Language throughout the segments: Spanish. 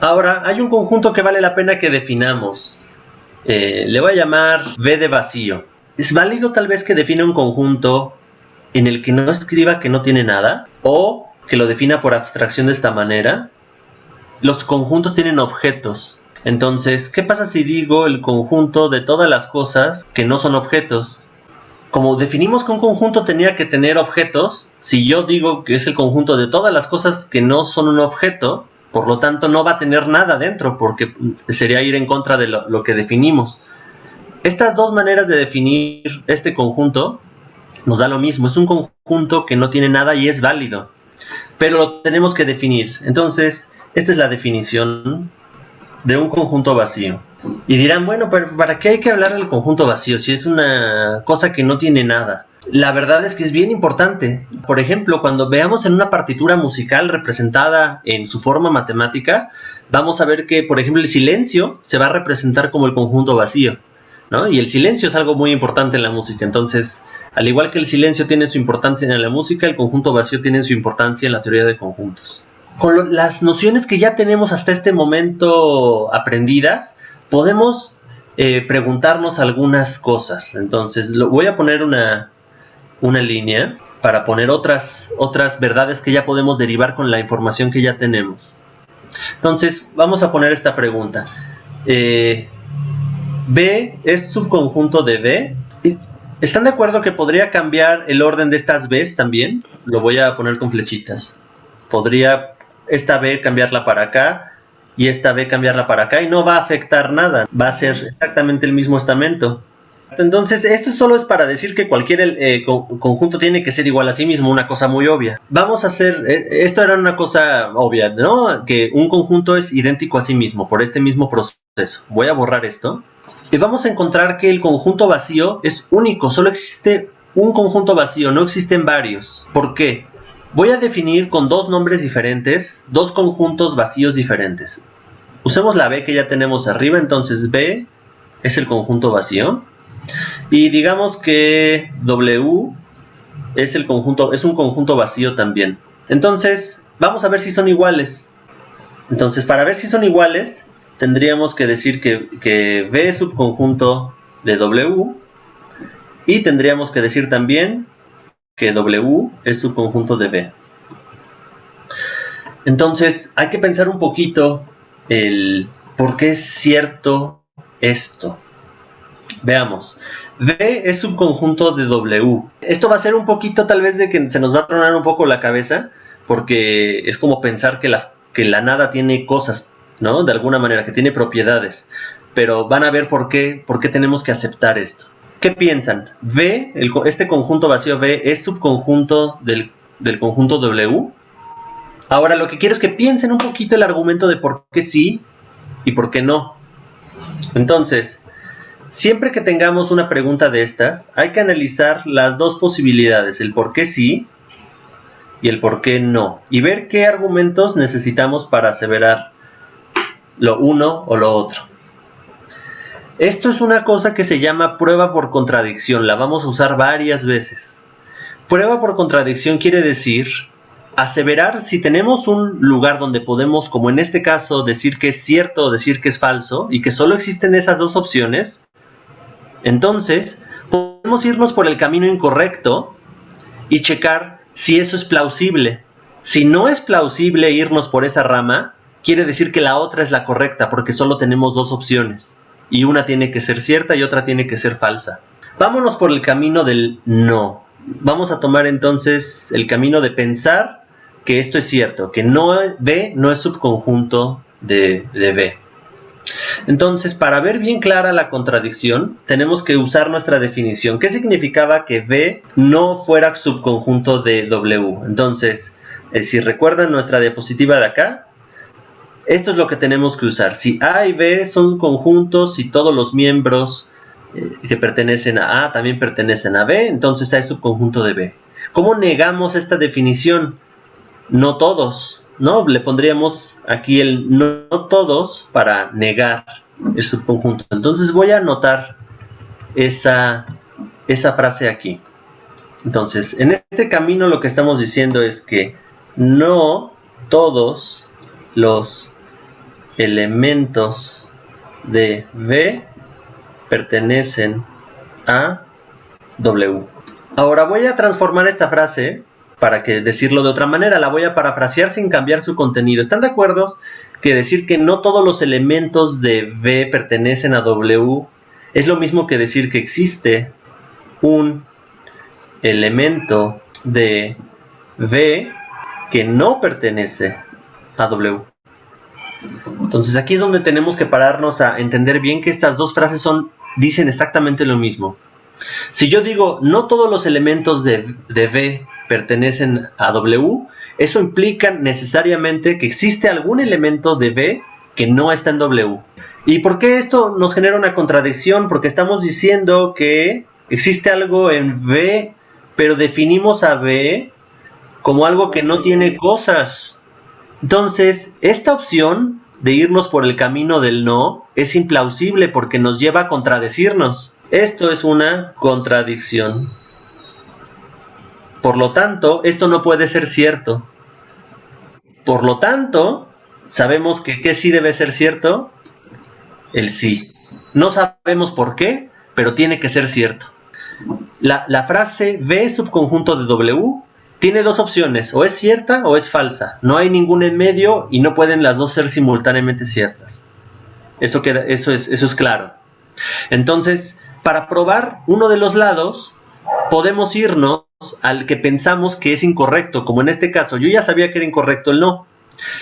Ahora, hay un conjunto que vale la pena que definamos. Le voy a llamar V de vacío. ¿Es válido tal vez que defina un conjunto en el que no escriba que no tiene nada? ¿O que lo defina por abstracción de esta manera? Los conjuntos tienen objetos. Entonces, ¿qué pasa si digo el conjunto de todas las cosas que no son objetos? Como definimos que un conjunto tenía que tener objetos, si yo digo que es el conjunto de todas las cosas que no son un objeto, por lo tanto no va a tener nada dentro, porque sería ir en contra de lo que definimos. Estas dos maneras de definir este conjunto nos da lo mismo. Es un conjunto que no tiene nada y es válido, pero lo tenemos que definir. Entonces, esta es la definición de un conjunto vacío. Y dirán, bueno, pero ¿para qué hay que hablar del conjunto vacío si es una cosa que no tiene nada? La verdad es que es bien importante. Por ejemplo, cuando veamos en una partitura musical representada en su forma matemática, vamos a ver que, por ejemplo, el silencio se va a representar como el conjunto vacío, ¿no? Y el silencio es algo muy importante en la música. Entonces, al igual que el silencio tiene su importancia en la música, el conjunto vacío tiene su importancia en la teoría de conjuntos. Con las nociones que ya tenemos hasta este momento aprendidas, podemos preguntarnos algunas cosas. Entonces, voy a poner una línea para poner otras verdades que ya podemos derivar con la información que ya tenemos. Entonces, vamos a poner esta pregunta. ¿B es subconjunto de B? ¿Están de acuerdo que podría cambiar el orden de estas B's también? Lo voy a poner con flechitas. Podría esta B cambiarla para acá y esta B cambiarla para acá y no va a afectar nada. Va a ser exactamente el mismo estamento. Entonces, esto solo es para decir que cualquier conjunto tiene que ser igual a sí mismo, una cosa muy obvia. Vamos a hacer, esto era una cosa obvia, ¿no? Que un conjunto es idéntico a sí mismo por este mismo proceso. Voy a borrar esto. Y vamos a encontrar que el conjunto vacío es único, solo existe un conjunto vacío, no existen varios. ¿Por qué? Voy a definir con dos nombres diferentes, dos conjuntos vacíos diferentes. Usemos la B que ya tenemos arriba, entonces B es el conjunto vacío. Y digamos que W es un conjunto vacío también. Entonces, vamos a ver si son iguales. Entonces, para ver si son iguales, tendríamos que decir que B es subconjunto de W. Y tendríamos que decir también que W es subconjunto de B. Entonces, hay que pensar un poquito el por qué es cierto esto. Veamos. B es subconjunto de W. Esto va a ser un poquito tal vez de que se nos va a tronar un poco la cabeza, porque es como pensar que la nada tiene cosas, ¿no? De alguna manera, que tiene propiedades. Pero van a ver por qué tenemos que aceptar esto. ¿Qué piensan? ¿B, este conjunto vacío B, es subconjunto del conjunto W? Ahora lo que quiero es que piensen un poquito el argumento de por qué sí y por qué no. Entonces, siempre que tengamos una pregunta de estas, hay que analizar las dos posibilidades, el por qué sí y el por qué no, y ver qué argumentos necesitamos para aseverar lo uno o lo otro. Esto es una cosa que se llama prueba por contradicción, la vamos a usar varias veces. Prueba por contradicción quiere decir aseverar si tenemos un lugar donde podemos, como en este caso, decir que es cierto o decir que es falso, y que solo existen esas dos opciones. Entonces, podemos irnos por el camino incorrecto y checar si eso es plausible. Si no es plausible irnos por esa rama, quiere decir que la otra es la correcta, porque solo tenemos dos opciones. Y una tiene que ser cierta y otra tiene que ser falsa. Vámonos por el camino del no. Vamos a tomar entonces el camino de pensar que esto es cierto, que B no es subconjunto de B. Entonces, para ver bien clara la contradicción, tenemos que usar nuestra definición. ¿Qué significaba que B no fuera subconjunto de W? Entonces, si recuerdan nuestra diapositiva de acá, esto es lo que tenemos que usar. Si A y B son conjuntos y todos los miembros que pertenecen a A también pertenecen a B, entonces A es subconjunto de B. ¿Cómo negamos esta definición? No todos, ¿no? Le pondríamos aquí el no todos para negar el subconjunto. Entonces voy a anotar esa frase aquí. Entonces, en este camino lo que estamos diciendo es que no todos los elementos de V pertenecen a W. Ahora voy a transformar esta frase para que decirlo de otra manera, la voy a parafrasear sin cambiar su contenido. ¿Están de acuerdo que decir que no todos los elementos de V pertenecen a W es lo mismo que decir que existe un elemento de V que no pertenece a W? Entonces aquí es donde tenemos que pararnos a entender bien que estas dos frases dicen exactamente lo mismo. Si yo digo no todos los elementos de V pertenecen a W, eso implica necesariamente que existe algún elemento de V que no está en W. ¿Y por qué esto nos genera una contradicción? Porque estamos diciendo que existe algo en V, pero definimos a V como algo que no tiene cosas. Entonces, esta opción de irnos por el camino del no es implausible porque nos lleva a contradecirnos. Esto es una contradicción. Por lo tanto, esto no puede ser cierto. Por lo tanto, sabemos que ¿qué sí debe ser cierto? El sí. No sabemos por qué, pero tiene que ser cierto. La frase V subconjunto de W tiene dos opciones, o es cierta o es falsa. No hay ningún en medio y no pueden las dos ser simultáneamente ciertas. Eso es claro. Entonces, para probar uno de los lados, podemos irnos al que pensamos que es incorrecto, como en este caso. Yo ya sabía que era incorrecto el no.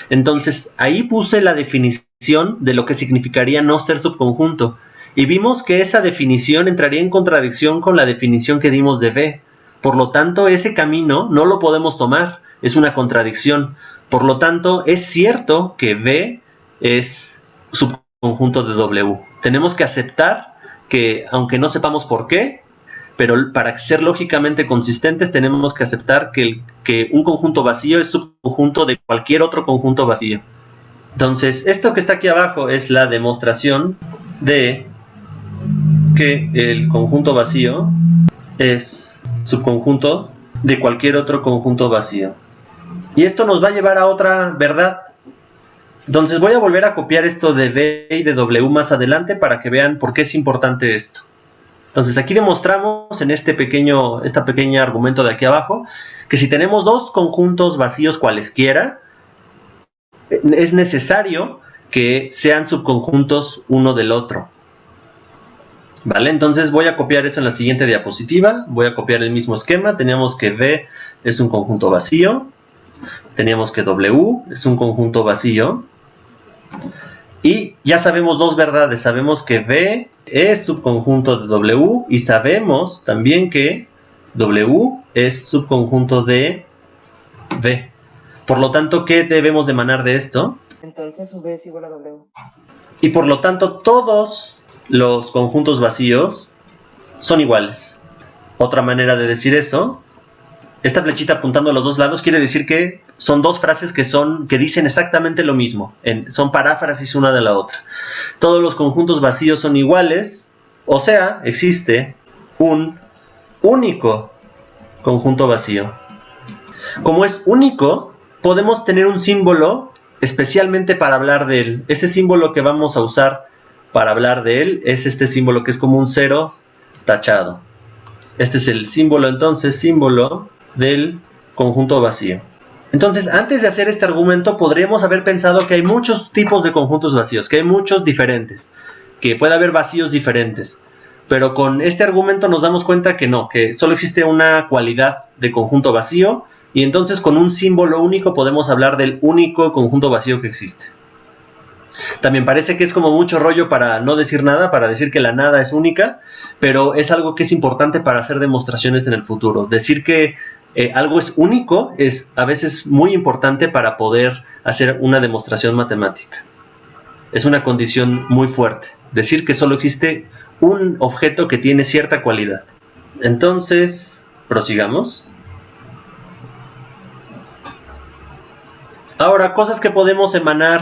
Entonces, ahí puse la definición de lo que significaría no ser subconjunto. Y vimos que esa definición entraría en contradicción con la definición que dimos de V. Por lo tanto, ese camino no lo podemos tomar. Es una contradicción. Por lo tanto, es cierto que V es subconjunto de W. Tenemos que aceptar que, aunque no sepamos por qué, pero para ser lógicamente consistentes tenemos que aceptar que un conjunto vacío es subconjunto de cualquier otro conjunto vacío. Entonces, esto que está aquí abajo es la demostración de que el conjunto vacío es subconjunto de cualquier otro conjunto vacío. Y esto nos va a llevar a otra verdad. Entonces voy a volver a copiar esto de V y de W más adelante para que vean por qué es importante esto. Entonces aquí demostramos en esta pequeña argumento de aquí abajo que si tenemos dos conjuntos vacíos cualesquiera, es necesario que sean subconjuntos uno del otro. ¿Vale? Entonces voy a copiar eso en la siguiente diapositiva. Voy a copiar el mismo esquema. Teníamos que V es un conjunto vacío. Teníamos que W es un conjunto vacío. Y ya sabemos dos verdades. Sabemos que V es subconjunto de W y sabemos también que W es subconjunto de V. Por lo tanto, ¿qué debemos de emanar de esto? Entonces V es igual a W. Y por lo tanto, todos los conjuntos vacíos son iguales. Otra manera de decir eso, esta flechita apuntando a los dos lados quiere decir que son dos frases que dicen exactamente lo mismo. Son paráfrasis una de la otra. Todos los conjuntos vacíos son iguales, o sea, existe un único conjunto vacío. Como es único, podemos tener un símbolo especialmente para hablar de él. Ese símbolo que vamos a usar para hablar de él es este símbolo que es como un cero tachado. Este es el símbolo entonces, símbolo del conjunto vacío. Entonces, antes de hacer este argumento, podríamos haber pensado que hay muchos tipos de conjuntos vacíos, que hay muchos diferentes, que puede haber vacíos diferentes. Pero con este argumento nos damos cuenta que no, que solo existe una cualidad de conjunto vacío, y entonces con un símbolo único podemos hablar del único conjunto vacío que existe. También parece que es como mucho rollo para no decir nada, para decir que la nada es única, pero es algo que es importante para hacer demostraciones en el futuro. Decir que algo es único es a veces muy importante para poder hacer una demostración matemática. Es una condición muy fuerte. Decir que solo existe un objeto que tiene cierta cualidad. Entonces, prosigamos. Ahora, cosas que podemos emanar